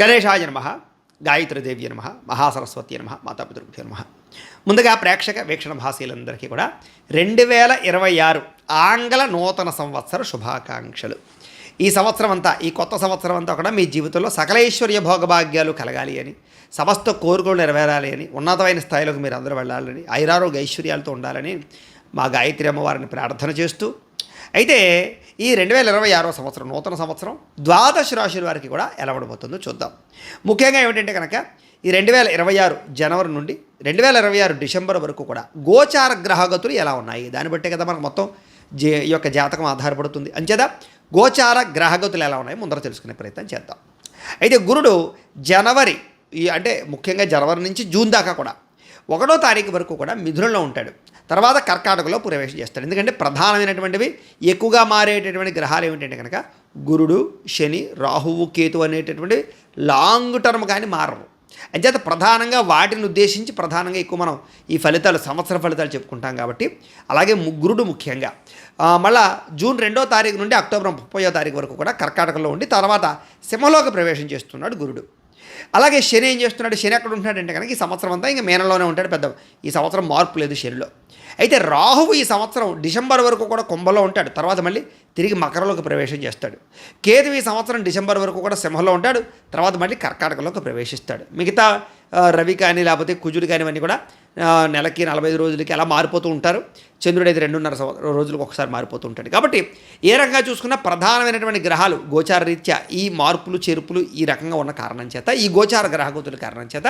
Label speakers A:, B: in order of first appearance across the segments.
A: గణేశాయ నమః, గాయత్రీదేవ్య నమః, మహాసరస్వతి నమః, మాతాపితృభ్యో నమః. ముందుగా ప్రేక్షక వీక్షణ భాషలందరికీ కూడా 2026 ఆంగ్ల నూతన సంవత్సర శుభాకాంక్షలు. ఈ సంవత్సరం అంతా, ఈ కొత్త సంవత్సరం అంతా కూడా మీ జీవితంలో సకలైశ్వర్య భోగభాగ్యాలు కలగాలి అని, సమస్త కోరికలు నెరవేరాలి అని, ఉన్నతమైన స్థాయిలోకి మీరు అందరూ వెళ్ళాలని, ఐరారోగ్య ఐశ్వర్యాలతో ఉండాలని మా గాయత్రి అమ్మవారిని ప్రార్థన చేస్తూ, అయితే ఈ 2026 సంవత్సరం నూతన సంవత్సరం ద్వాదశ రాశుల వారికి కూడా ఎలా ఉండబోతుందో చూద్దాం. ముఖ్యంగా ఏమిటంటే కనుక ఈ 2026 జనవరి నుండి 2026 డిసెంబర్ వరకు కూడా గోచార గ్రహగతులు ఎలా ఉన్నాయి, దాన్ని బట్టే కదా మనకు మొత్తం ఈ యొక్క జాతకం ఆధారపడుతుంది. అంచేత గోచార గ్రహగతులు ఎలా ఉన్నాయి ముందర తెలుసుకునే ప్రయత్నం చేద్దాం. అయితే గురుడు జనవరి అంటే ముఖ్యంగా జనవరి నుంచి జూన్ దాకా కూడా 1వ తారీఖు వరకు కూడా మిథునంలో ఉంటాడు. తర్వాత కర్కాటకలో ప్రవేశం చేస్తాడు. ఎందుకంటే ప్రధానమైనటువంటివి ఎక్కువగా మారేటటువంటి గ్రహాలు ఏమిటంటే కనుక గురుడు, శని, రాహువు, కేతు అనేటటువంటి లాంగ్ టర్మ్ కానీ మారరు. అంచేత ప్రధానంగా వాటిని ఉద్దేశించి ప్రధానంగా ఎక్కువ మనం ఈ ఫలితాలు, సంవత్సర ఫలితాలు చెప్పుకుంటాం కాబట్టి, అలాగే గురుడు ముఖ్యంగా మళ్ళా జూన్ 2వ తారీఖు నుండి అక్టోబర్ 30వ తారీఖు వరకు కూడా కర్కాటకలో ఉండి తర్వాత సింహలోకి ప్రవేశం చేస్తున్నాడు గురుడు. అలాగే శని ఏం చేస్తున్నాడు, శని ఎక్కడ ఉంటున్నాడంటే కనుక ఈ సంవత్సరం అంతా ఇంకా మీనంలోనే ఉంటాడు. పెద్ద ఈ సంవత్సరం మార్పు లేదు శనిలో. అయితే రాహువు ఈ సంవత్సరం డిసెంబర్ వరకు కూడా కుంభంలో ఉంటాడు, తర్వాత మళ్ళీ తిరిగి మకరంలోకి ప్రవేశం చేస్తాడు. కేతు ఈ సంవత్సరం డిసెంబర్ వరకు కూడా సింహంలో ఉంటాడు, తర్వాత మళ్ళీ కర్కాటకలోకి ప్రవేశిస్తాడు. మిగతా రవి కానీ లేకపోతే కుజుడు కానీ ఇవన్నీ కూడా నెలకి 45 రోజులకి అలా మారిపోతూ ఉంటారు. చంద్రుడు అయితే 2.5 రోజులకు ఒకసారి మారిపోతూ ఉంటాడు. కాబట్టి ఏ రకంగా చూసుకున్నా ప్రధానమైనటువంటి గ్రహాలు గోచార రీత్యా ఈ మార్పులు చేర్పులు ఈ రకంగా ఉన్న కారణం చేత, ఈ గోచార గ్రహగతుల కారణం చేత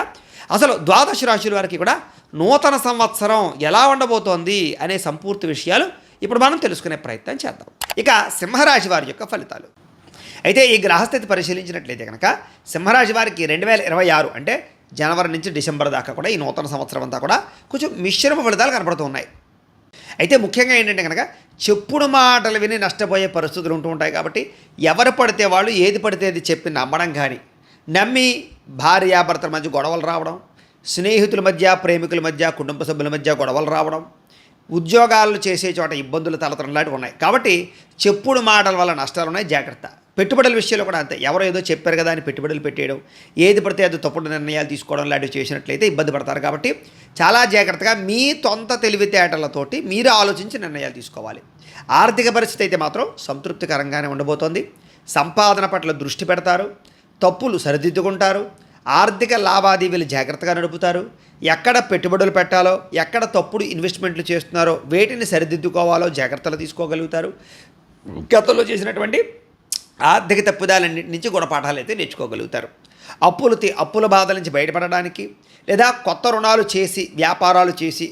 A: అసలు ద్వాదశ రాశుల వారికి కూడా నూతన సంవత్సరం ఎలా ఉండబోతోంది అనే సంపూర్తి విషయాలు ఇప్పుడు మనం తెలుసుకునే ప్రయత్నం చేద్దాం. ఇక సింహరాశి వారి యొక్క ఫలితాలు. అయితే ఈ గ్రహస్థితి పరిశీలించినట్లయితే కనుక సింహరాశి వారికి 2026 అంటే జనవరి నుంచి డిసెంబర్ దాకా కూడా ఈ నూతన సంవత్సరం అంతా కూడా కొంచెం మిశ్రమ ఫలితాలు కనపడుతూ ఉన్నాయి. అయితే ముఖ్యంగా ఏంటంటే కనుక చెప్పుడు మాటలు విని నష్టపోయే పరిస్థితులు ఉంటూ ఉంటాయి. కాబట్టి ఎవరు పడితే వాళ్ళు ఏది పడితే అది చెప్పి నమ్మడం కానీ, నమ్మి భార్యాభర్తల మధ్య గొడవలు రావడం, స్నేహితుల మధ్య, ప్రేమికుల మధ్య, కుటుంబ సభ్యుల మధ్య గొడవలు రావడం, ఉద్యోగాలు చేసే చోట ఇబ్బందులు తలతరం లాంటివి ఉన్నాయి. కాబట్టి చెప్పుడు మాటల వల్ల నష్టాలు ఉన్నాయి, జాగ్రత్త. పెట్టుబడుల విషయంలో కూడా అంతే. ఎవరో ఏదో చెప్పారు కదా అని పెట్టుబడులు పెట్టేయడం, ఏది పడితే అది తప్పుడు నిర్ణయాలు తీసుకోవడం లాంటివి చేసినట్లయితే ఇబ్బంది పడతారు. కాబట్టి చాలా జాగ్రత్తగా మీ సొంత తెలివితేటలతోటి మీరు ఆలోచించి నిర్ణయాలు తీసుకోవాలి. ఆర్థిక పరిస్థితి అయితే మాత్రం సంతృప్తికరంగానే ఉండబోతోంది. సంపాదన పట్ల దృష్టి పెడతారు, తప్పులు సరిదిద్దుకుంటారు, ఆర్థిక లావాదేవీలు జాగ్రత్తగా నడుపుతారు. ఎక్కడ పెట్టుబడులు పెట్టాలో, ఎక్కడ తప్పుడు ఇన్వెస్ట్మెంట్లు చేస్తున్నారో వేటిని సరిదిద్దుకోవాలో జాగ్రత్తలు తీసుకోగలుగుతారు. గతంలో చేసినటువంటి ఆర్థిక తప్పుదాలన్నింటి నుంచి గుణపాఠాలు అయితే నేర్చుకోగలుగుతారు. అప్పుల బాధల నుంచి బయటపడడానికి, లేదా కొత్త రుణాలు చేసి వ్యాపారాలు చేసి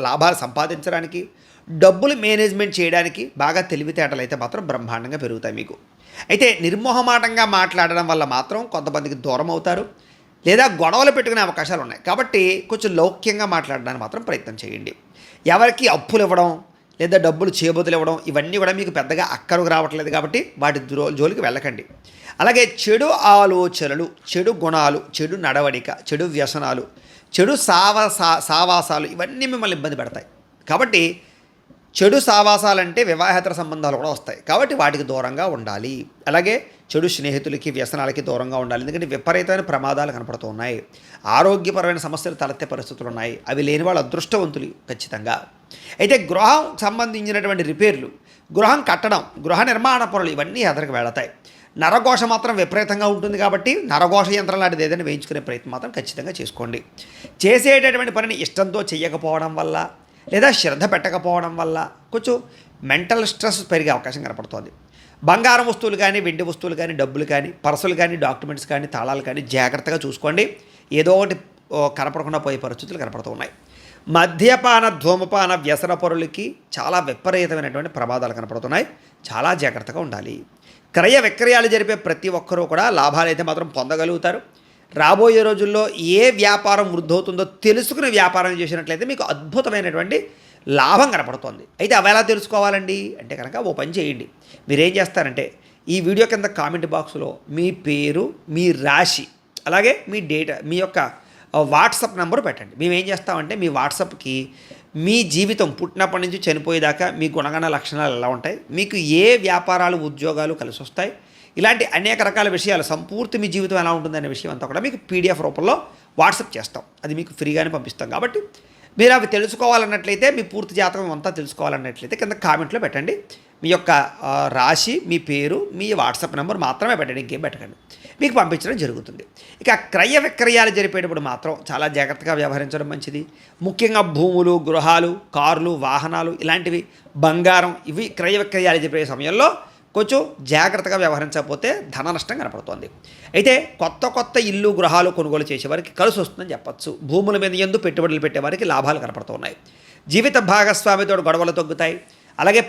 A: లాభాలు సంపాదించడానికి, డబ్బులు మేనేజ్మెంట్ చేయడానికి బాగా తెలివితేటలు అయితే మాత్రం బ్రహ్మాండంగా పెరుగుతాయి మీకు. అయితే నిర్మోహమాటంగా మాట్లాడడం వల్ల మాత్రం కొంతమందికి దూరం అవుతారు, లేదా గొడవలు పెట్టుకునే అవకాశాలు ఉన్నాయి. కాబట్టి కొంచెం లౌక్యంగా మాట్లాడడానికి మాత్రం ప్రయత్నం చేయండి. ఎవరికి అప్పులు ఇవ్వడం లేదా డబ్బులు చేబదులు ఇవ్వడం ఇవన్నీ కూడా మీకు పెద్దగా అక్కరకు రావట్లేదు. కాబట్టి వాటి జోలికి వెళ్ళకండి. అలాగే చెడు ఆలోచనలు, చెడు గుణాలు, చెడు నడవడిక, చెడు వ్యసనాలు, చెడు సావాసాలు ఇవన్నీ మిమ్మల్ని ఇబ్బంది పెడతాయి. కాబట్టి చెడు సావాసాలంటే వివాహేతర సంబంధాలు కూడా వస్తాయి. కాబట్టి వాటికి దూరంగా ఉండాలి. అలాగే చెడు స్నేహితులకి, వ్యసనాలకి దూరంగా ఉండాలి. ఎందుకంటే విపరీతమైన ప్రమాదాలు కనపడుతూ ఉన్నాయి. ఆరోగ్యపరమైన సమస్యలు తలెత్తే పరిస్థితులు ఉన్నాయి. అవి లేని వాళ్ళు అదృష్టవంతులు ఖచ్చితంగా. అయితే గృహం సంబంధించినటువంటి రిపేర్లు, గృహం కట్టడం, గృహ నిర్మాణ పనులు ఇవన్నీ ఎదరికి వెళతాయి. నరఘోష మాత్రం విపరీతంగా ఉంటుంది. కాబట్టి నరఘోష యంత్రం లాంటిది ఏదైనా వేయించుకునే ప్రయత్నం మాత్రం ఖచ్చితంగా చేసుకోండి. చేసేటటువంటి పనిని ఇష్టంతో చేయకపోవడం వల్ల, లేదా శ్రద్ధ పెట్టకపోవడం వల్ల కొంచెం మెంటల్ స్ట్రెస్ పెరిగే అవకాశం కనపడుతుంది. బంగారం వస్తువులు కానీ, వెండి వస్తువులు కానీ, డబ్బులు కానీ, పర్సులు కానీ, డాక్యుమెంట్స్ కానీ, తాళాలు కానీ జాగ్రత్తగా చూసుకోండి. ఏదో ఒకటి కనపడకుండా పోయే పరిస్థితులు కనపడుతూ ఉన్నాయి. మద్యపాన, ధూమపాన, వ్యసన పరులకి చాలా విపరీతమైనటువంటి ప్రమాదాలు కనపడుతున్నాయి. చాలా జాగ్రత్తగా ఉండాలి. క్రయ విక్రయాలు జరిపే ప్రతి ఒక్కరూ కూడా లాభాలు అయితే మాత్రం పొందగలుగుతారు. రాబోయే రోజుల్లో ఏ వ్యాపారం వృద్ధవుతుందో తెలుసుకుని వ్యాపారం చేసినట్లయితే మీకు అద్భుతమైనటువంటి లాభం కనపడుతోంది. అయితే అవి ఎలా తెలుసుకోవాలండి అంటే కనుక ఓ పని చేయండి. మీరేం చేస్తారంటే ఈ వీడియో కింద కామెంట్ బాక్స్లో మీ పేరు, మీ రాశి, అలాగే మీ డేటా, మీ యొక్క వాట్సాప్ నెంబర్ పెట్టండి. మేము ఏం చేస్తామంటే మీ వాట్సాప్కి మీ జీవితం పుట్టినప్పటి నుంచి చనిపోయేదాకా మీ గుణగణ లక్షణాలు ఎలా ఉంటాయి, మీకు ఏ వ్యాపారాలు ఉద్యోగాలు కలిసి వస్తాయి, ఇలాంటి అనేక రకాల విషయాలు సంపూర్తి మీ జీవితం ఎలా ఉంటుందనే విషయం అంతా కూడా మీకు పీడిఎఫ్ రూపంలో వాట్సాప్ చేస్తాం. అది మీకు ఫ్రీగానే పంపిస్తాం. కాబట్టి మీరు అవి తెలుసుకోవాలన్నట్లయితే, మీ పూర్తి జాతకం అంతా తెలుసుకోవాలన్నట్లయితే కింద కామెంట్లో పెట్టండి. మీ యొక్క రాశి, మీ పేరు, మీ వాట్సాప్ నెంబర్ మాత్రమే పెట్టండి, ఇంకేం పెట్టకండి. మీకు పంపించడం జరుగుతుంది. ఇక క్రయ విక్రయాలు జరిపేటప్పుడు మాత్రం చాలా జాగ్రత్తగా వ్యవహరించడం మంచిది. ముఖ్యంగా భూములు, గృహాలు, కార్లు, వాహనాలు, ఇలాంటివి, బంగారం, ఇవి క్రయ విక్రయాలు జరిపే సమయంలో కొంచెం జాగ్రత్తగా వ్యవహరించకపోతే ధన నష్టం కనపడుతోంది. అయితే కొత్త ఇల్లు, గృహాలు కొనుగోలు చేసేవారికి కలిసి వస్తుందని చెప్పచ్చు. భూముల మీద ఎందు పెట్టుబడులు పెట్టేవారికి లాభాలు కనపడుతున్నాయి. జీవిత భాగస్వామితో గొడవలు తగ్గుతాయి. అలాగే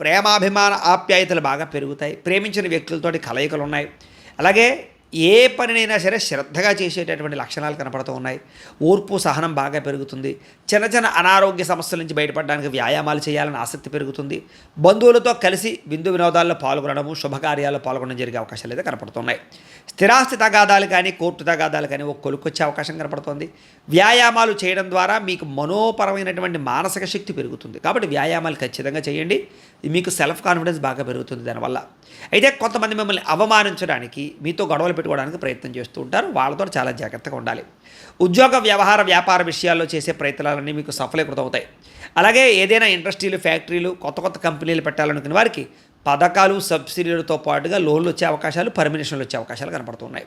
A: ప్రేమాభిమాన ఆప్యాయతలు బాగా పెరుగుతాయి. ప్రేమించిన వ్యక్తులతోటి కలయికలు ఉన్నాయి. అలాగే ఏ పనినైనా సరే శ్రద్ధగా చేసేటటువంటి లక్షణాలు కనపడుతూ ఉన్నాయి. ఓర్పు, సహనం బాగా పెరుగుతుంది. చిన్న అనారోగ్య సమస్యల నుంచి బయటపడడానికి వ్యాయామాలు చేయాలని ఆసక్తి పెరుగుతుంది. బంధువులతో కలిసి విందు వినోదాల్లో పాల్గొనడము, శుభకార్యాల్లో పాల్గొనడం జరిగే అవకాశాలు అయితే కనపడుతున్నాయి. స్థిరాస్తి తగాదాలు కానీ, కోర్టు తగాదాలు కానీ ఒక కొలుకొచ్చే అవకాశం కనపడుతుంది. వ్యాయామాలు చేయడం ద్వారా మీకు మనోపరమైనటువంటి మానసిక శక్తి పెరుగుతుంది. కాబట్టి వ్యాయామాలు ఖచ్చితంగా చేయండి. మీకు సెల్ఫ్ కాన్ఫిడెన్స్ బాగా పెరుగుతుంది దానివల్ల. అయితే కొంతమంది మిమ్మల్ని అవమానించడానికి, మీతో గొడవలు పెట్టుకోవడానికి ప్రయత్నం చేస్తూ ఉంటారు. వాళ్ళతో చాలా జాగ్రత్తగా ఉండాలి. ఉద్యోగ, వ్యవహార, వ్యాపార విషయాల్లో చేసే ప్రయత్నాలన్నీ మీకు సఫలీకృతం అవుతాయి. అలాగే ఏదైనా ఇండస్ట్రీలు, ఫ్యాక్టరీలు, కొత్త కంపెనీలు పెట్టాలనుకునే వారికి పథకాలు, సబ్సిడీలతో పాటుగా లోన్లు వచ్చే అవకాశాలు, పర్మిషన్లు వచ్చే అవకాశాలు కనపడుతున్నాయి.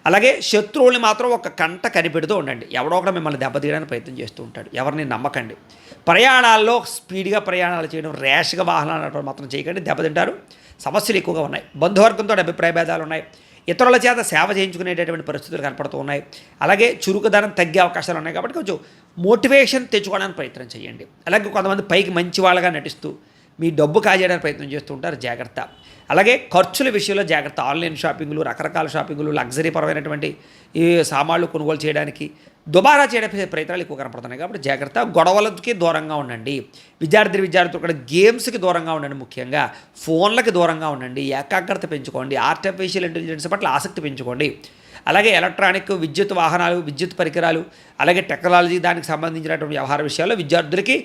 A: అలాగే శత్రువుల్ని మాత్రం ఒక కంట కనిపెడుతూ ఉండండి. ఎవడో ఒకటి మిమ్మల్ని దెబ్బతీయడానికి ప్రయత్నం చేస్తూ ఉంటాడు. ఎవరిని నమ్మకండి. ప్రయాణాల్లో స్పీడ్గా ప్రయాణాలు చేయడం, ర్యాష్గా వాహనాలు నడపడం మాత్రం చేయకండి, దెబ్బతింటారు. సమస్యలు ఎక్కువగా ఉన్నాయి. బంధువర్గంతో అభిప్రాయ భేదాలు ఉన్నాయి. ఇతరుల చేత సేవ చేయించుకునేటటువంటి పరిస్థితులు కనపడుతూ ఉన్నాయి. అలాగే చురుకుదనం తగ్గే అవకాశాలు ఉన్నాయి. కాబట్టి కొంచెం మోటివేషన్ తెచ్చుకోవడానికి ప్రయత్నం చేయండి. అలాగే కొంతమంది పైకి మంచి వాళ్ళగా నటిస్తూ మీ డబ్బు కాజేయడానికి ప్రయత్నం చేస్తూ ఉంటారు, జాగ్రత్త. అలాగే ఖర్చుల విషయంలో జాగ్రత్త. ఆన్లైన్ షాపింగ్లు, రకరకాల షాపింగ్లు, లగ్జరీ పరమైనటువంటి ఈ సామాన్లు కొనుగోలు చేయడానికి దుబారా చేయడానికి ప్రయత్నాలు ఎక్కువ కనపడుతున్నాయి. కాబట్టి జాగ్రత్త. గొడవలకి దూరంగా ఉండండి. విద్యార్థులు కూడా గేమ్స్కి దూరంగా ఉండండి. ముఖ్యంగా ఫోన్లకి దూరంగా ఉండండి. ఏకాగ్రత పెంచుకోండి. ఆర్టిఫిషియల్ ఇంటెలిజెన్స్ పట్ల ఆసక్తి పెంచుకోండి. అలాగే ఎలక్ట్రానిక్, విద్యుత్ వాహనాలు, విద్యుత్ పరికరాలు, అలాగే టెక్నాలజీ, దానికి సంబంధించినటువంటి వ్యవహార విషయాల్లో విద్యార్థులకి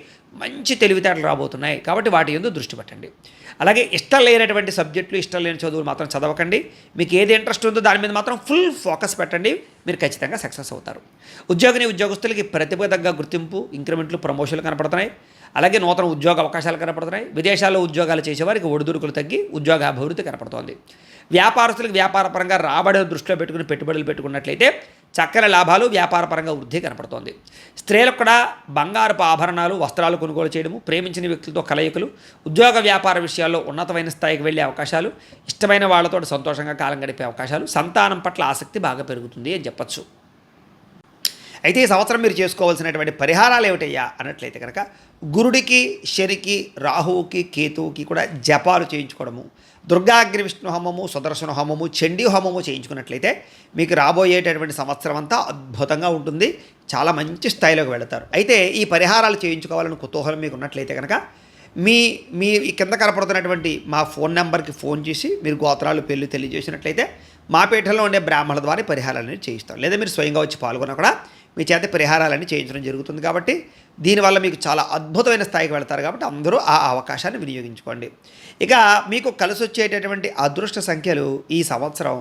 A: మంచి తెలివితేటలు రాబోతున్నాయి. కాబట్టి వాటి యందు దృష్టి పెట్టండి. అలాగే ఇష్టం లేనటువంటి సబ్జెక్టులు, ఇష్టం లేని చదువులు మాత్రం చదవకండి. మీకు ఏది ఇంట్రెస్ట్ ఉందో దాని మీద మాత్రం ఫుల్ ఫోకస్ పెట్టండి. మీరు ఖచ్చితంగా సక్సెస్ అవుతారు. ఉద్యోగస్తులకి ప్రతిభ తగ్గ గుర్తింపు, ఇంక్రిమెంట్లు, ప్రమోషన్లు కనపడుతున్నాయి. అలాగే నూతన ఉద్యోగ అవకాశాలు కనపడుతున్నాయి. విదేశాల్లో ఉద్యోగాలు చేసేవారికి ఒడిదుడుకులు తగ్గి ఉద్యోగ అభివృద్ధి కనపడుతోంది. వ్యాపారస్తులకు వ్యాపారపరంగా రాబడి దృష్టిలో పెట్టుకుని పెట్టుబడులు పెట్టుకున్నట్లయితే చక్కని లాభాలు, వ్యాపారపరంగా వృద్ధి కనపడుతోంది. స్త్రీలకు కూడా బంగారపు ఆభరణాలు, వస్త్రాలు కొనుగోలు చేయడము, ప్రేమించిన వ్యక్తులతో కలయికలు, ఉద్యోగ వ్యాపార విషయాల్లో ఉన్నతమైన స్థాయికి వెళ్ళే అవకాశాలు, ఇష్టమైన వాళ్ళతో సంతోషంగా కాలం గడిపే అవకాశాలు, సంతానం పట్ల ఆసక్తి బాగా పెరుగుతుంది అని చెప్పచ్చు. అయితే ఈ సంవత్సరం మీరు చేసుకోవాల్సినటువంటి పరిహారాలు ఏమిటయ్యా అన్నట్లయితే కనుక గురుడికి, శనికి, రాహువుకి, కేతువుకి కూడా జపాలు చేయించుకోవడము, దుర్గాగ్ని విష్ణు హోమము, సుదర్శన హోమము, చండీ హోమము చేయించుకున్నట్లయితే మీకు రాబోయేటటువంటి సంవత్సరం అంతా అద్భుతంగా ఉంటుంది. చాలా మంచి స్థాయిలోకి వెళతారు. అయితే ఈ పరిహారాలు చేయించుకోవాలని కుతూహలం మీకు ఉన్నట్లయితే కనుక మీ కింద కనపడుతున్నటువంటి మా ఫోన్ నెంబర్కి ఫోన్ చేసి మీరు గోత్రాలు, పేర్లు తెలియజేసినట్లయితే మా పీఠంలో ఉండే బ్రాహ్మణుల ద్వారా పరిహారాలన్నీ చేయిస్తాం. లేదా మీరు స్వయంగా వచ్చి పాల్గొన్నా కూడా మీ చేత పరిహారాలన్నీ చేయించడం జరుగుతుంది. కాబట్టి దీనివల్ల మీకు చాలా అద్భుతమైన స్థాయికి వెళ్తారు. కాబట్టి అందరూ ఆ అవకాశాన్ని వినియోగించుకోండి. ఇక మీకు కలిసి వచ్చేటటువంటి అదృష్ట సంఖ్యలు ఈ సంవత్సరం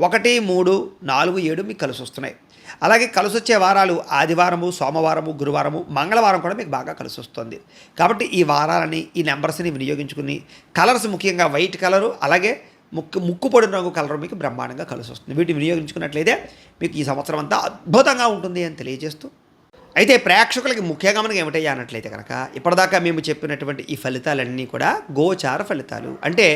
A: 1, 3, 4, 7 మీకు కలిసి వస్తున్నాయి. అలాగే కలిసి వచ్చే వారాలు ఆదివారము, సోమవారము, గురువారము, మంగళవారం కూడా మీకు బాగా కలిసి వస్తుంది. కాబట్టి ఈ వారాలని, ఈ నెంబర్స్ని వినియోగించుకుని కలర్స్, ముఖ్యంగా వైట్ కలరు, అలాగే ముక్కు పొడి రంగు కలర్ మీకు బ్రహ్మాండంగా కలిసి వస్తుంది. వీటిని వినియోగించుకున్నట్లయితే మీకు ఈ సంవత్సరం అంతా అద్భుతంగా ఉంటుంది అని తెలియజేస్తూ, అయితే ప్రేక్షకులకి ముఖ్యంగా మనకి ఏమిటయ్యా అన్నట్లయితే కనుక ఇప్పటిదాకా మేము చెప్పినటువంటి ఈ ఫలితాలన్నీ కూడా గోచార ఫలితాలు. అంటే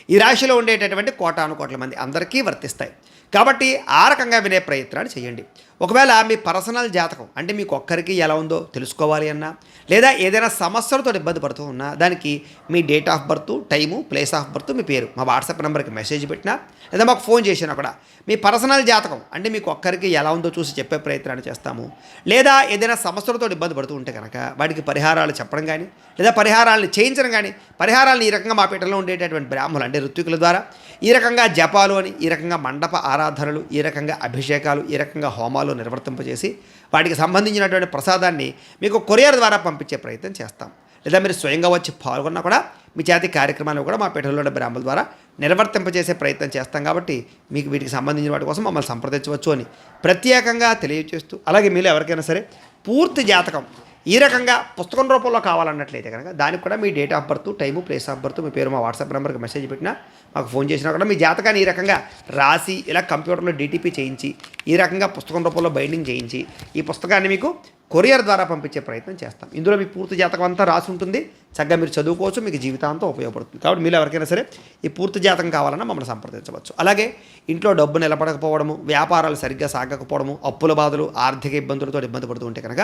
A: ఈ రాశిలో ఉండేటటువంటి కోటానుకోట్ల మంది అందరికీ వర్తిస్తాయి. కాబట్టి ఆ రకంగా వినే ప్రయత్నాలు చేయండి. ఒకవేళ మీ పర్సనల్ జాతకం అంటే మీకు ఒక్కరికి ఎలా ఉందో తెలుసుకోవాలి అన్నా, లేదా ఏదైనా సమస్యలతో ఇబ్బంది పడుతూ ఉన్నా, దానికి మీ date of birth, time, place of birth, మీ పేరు మా వాట్సాప్ నెంబర్కి మెసేజ్ పెట్టినా, లేదా మాకు ఫోన్ చేసినా కూడా మీ పర్సనల్ జాతకం అంటే మీకు ఒక్కరికి ఎలా ఉందో చూసి చెప్పే ప్రయత్నాన్ని చేస్తాము. లేదా ఏదైనా సమస్యలతో ఇబ్బంది పడుతూ ఉంటే కనుక వాటికి పరిహారాలు చెప్పడం కానీ, లేదా పరిహారాలను చేయించడం కానీ, పరిహారాలను ఈ రకంగా మా పీఠంలో ఉండేటటువంటి బ్రాహ్మణులు అంటే ఋత్వికుల ద్వారా ఈ రకంగా జపాలు అని, ఈ రకంగా మండప ఆరాధనలు, ఈ రకంగా అభిషేకాలు, ఈ రకంగా హోమాలు నిర్వర్తింపజేసి వాటికి సంబంధించినటువంటి ప్రసాదాన్ని మీకు కొరియర్ ద్వారా పంపించే ప్రయత్నం చేస్తాం. లేదా మీరు స్వయంగా వచ్చి పాల్గొన్నా కూడా మీ చేతి కార్యక్రమాలు కూడా మా పీఠంలో బ్రాహ్మణుల ద్వారా నిర్వర్తింపజేసే ప్రయత్నం చేస్తాం. కాబట్టి మీకు వీటికి సంబంధించిన వాటి కోసం మమ్మల్ని సంప్రదించవచ్చు అని ప్రత్యేకంగా తెలియజేస్తూ, అలాగే మీరు ఎవరికైనా సరే పూర్తి జాతకం ఈ రకంగా పుస్తకం రూపంలో కావాలన్నట్లయితే కనుక దానికి కూడా మీ date of birth, time, place of birth, మీ పేరు మా వాట్సాప్ నెంబర్కి మెసేజ్ పెట్టినా, మాకు ఫోన్ చేసినా కూడా మీ జాతకాన్ని ఈ రకంగా రాసి ఇలా కంప్యూటర్లో డీటీపీ చేయించి ఈ రకంగా పుస్తకం రూపంలో బైండింగ్ చేయించి ఈ పుస్తకాన్ని మీకు కొరియర్ ద్వారా పంపించే ప్రయత్నం చేస్తాం. ఇందులో మీ పూర్తి జాతకం అంతా రాసి ఉంటుంది. చక్కగా మీరు చదువుకోవచ్చు, మీకు జీవితాంతం ఉపయోగపడుతుంది. కాబట్టి మీరు ఎవరికైనా సరే ఈ పూర్తి జాతకం కావాలన్నా మమ్మల్ని సంప్రదించవచ్చు. అలాగే ఇంట్లో డబ్బు నిలబడకపోవడము, వ్యాపారాలు సరిగ్గా సాగకపోవడము, అప్పుల బాధలు, ఆర్థిక ఇబ్బందులతో ఇబ్బంది పడుతూ ఉంటే కనుక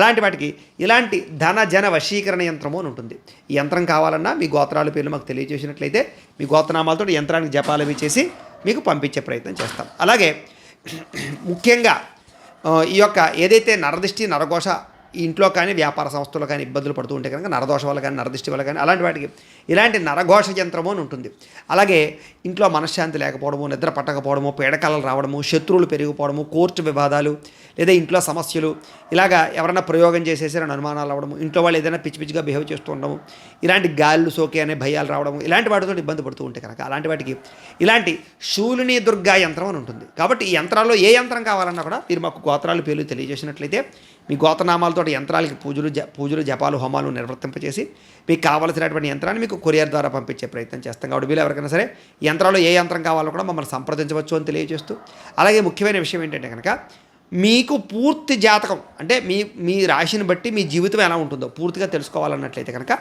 A: అలాంటి వాటికి ఇలాంటి ధన జన వశీకరణ యంత్రము అని ఉంటుంది. ఈ యంత్రం కావాలన్నా మీ గోత్రాల పేర్లు మాకు తెలియజేసినట్లయితే మీ గోత్రనామాలతో యంత్రానికి జపాలు అవి చేసి మీకు పంపించే ప్రయత్నం చేస్తాం. అలాగే ముఖ్యంగా ఈ యొక్క ఏదైతే నరదిష్టి, నరఘోష ఈ ఇంట్లో కానీ వ్యాపార సంస్థల్లో కానీ ఇబ్బందులు పడుతూ ఉంటే కనుక నరదోష వల్ల కానీ నరదిష్టి వల్ల కానీ అలాంటి వాటికి ఇలాంటి నరఘోష యంత్రము అని ఉంటుంది. అలాగే ఇంట్లో మనశ్శాంతి లేకపోవడము, నిద్ర పట్టకపోవడము, పీడకలలు రావడము, శత్రువులు పెరిగిపోవడము, కోర్టు వివాదాలు, లేదా ఇంట్లో సమస్యలు, ఇలాగా ఎవరైనా ప్రయోగం చేసేసారని అనుమానాలు రావడము, ఇంట్లో వాళ్ళు ఏదైనా పిచ్చి పిచ్చిగా బిహేవ్ చేస్తూ ఉండడము, ఇలాంటి గాళ్ళు సోకే అనే భయాలు రావడము, ఇలాంటి వాటితో ఇబ్బంది పడుతూ ఉంటే కనుక అలాంటి వాటికి ఇలాంటి శూలిని దుర్గా యంత్రం అని ఉంటుంది. కాబట్టి ఈ యంత్రాల్లో ఏ యంత్రం కావాలన్నా కూడా మీరు మాకు గోత్రాలు పేర్లు తెలియజేసినట్లయితే మీ గోత్రనామాలతో యంత్రాలకి పూజలు జపాలు హోమాలు నిర్వర్తింపచేసి మీకు కావాల్సినటువంటి యంత్రాన్ని మీకు కొరియర్ ద్వారా పంపించే ప్రయత్నం చేస్తాం. కాబట్టి వీళ్ళు ఎవరికైనా సరే యంత్రాలు ఏ యంత్రం కావాలో కూడా మమ్మల్ని సంప్రదించవచ్చు అని తెలియజేస్తూ, అలాగే ముఖ్యమైన విషయం ఏంటంటే కనుక మీకు పూర్తి జాతకం అంటే మీ రాశిని బట్టి మీ జీవితం ఎలా ఉంటుందో పూర్తిగా తెలుసుకోవాలన్నట్లయితే కనుక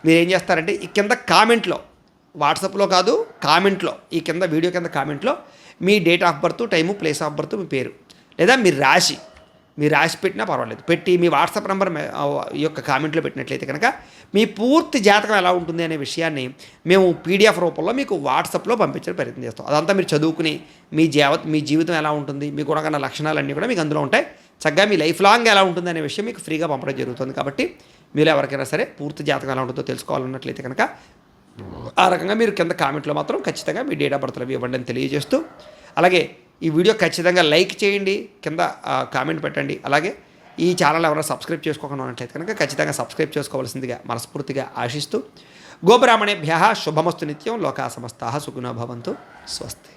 A: మీరు ఏం చేస్తారంటే ఈ కింద కామెంట్లో, వాట్సాప్లో కాదు కామెంట్లో, ఈ కింద వీడియో కింద కామెంట్లో మీ date of birth, time, place of birth, మీ పేరు లేదా మీ రాశి పెట్టినా పర్వాలేదు పెట్టి మీ వాట్సాప్ నెంబర్ ఈ యొక్క కామెంట్లో పెట్టినట్లయితే కనుక మీ పూర్తి జాతకం ఎలా ఉంటుంది అనే విషయాన్ని మేము పీడిఎఫ్ రూపంలో మీకు వాట్సాప్లో పంపించే ప్రయత్నం చేస్తాం. అదంతా మీరు చదువుకుని మీ జీవితం ఎలా ఉంటుంది, మీకు గుణగణ లక్షణాలన్నీ కూడా మీకు అందులో ఉంటాయి. చక్కగా మీ లైఫ్ లాంగ్ ఎలా ఉంటుంది అనే విషయం మీకు ఫ్రీగా పంపడం జరుగుతుంది. కాబట్టి మీరు ఎవరికైనా సరే పూర్తి జాతకం ఎలా ఉంటుందో తెలుసుకోవాలన్నట్లయితే కనుక ఆ రకంగా మీరు కింద కామెంట్లో మాత్రం ఖచ్చితంగా మీ డేట్ ఆఫ్ బర్త్లు అవి ఇవ్వండి అని తెలియజేస్తూ, అలాగే ఈ వీడియో ఖచ్చితంగా లైక్ చేయండి, కింద కామెంట్ పెట్టండి. అలాగే ఈ ఛానల్ ఎవరైనా సబ్స్క్రైబ్ చేసుకోకుండా ఉన్నట్లయితే కనుక ఖచ్చితంగా సబ్స్క్రైబ్ చేసుకోవాల్సిందిగా మనస్ఫూర్తిగా ఆశిస్తూ, గోబ్రాహ్మణేభ్యః శుభమస్తు నిత్యం, లోకా సమస్తాః సుఖినో భవంతు, స్వస్తి.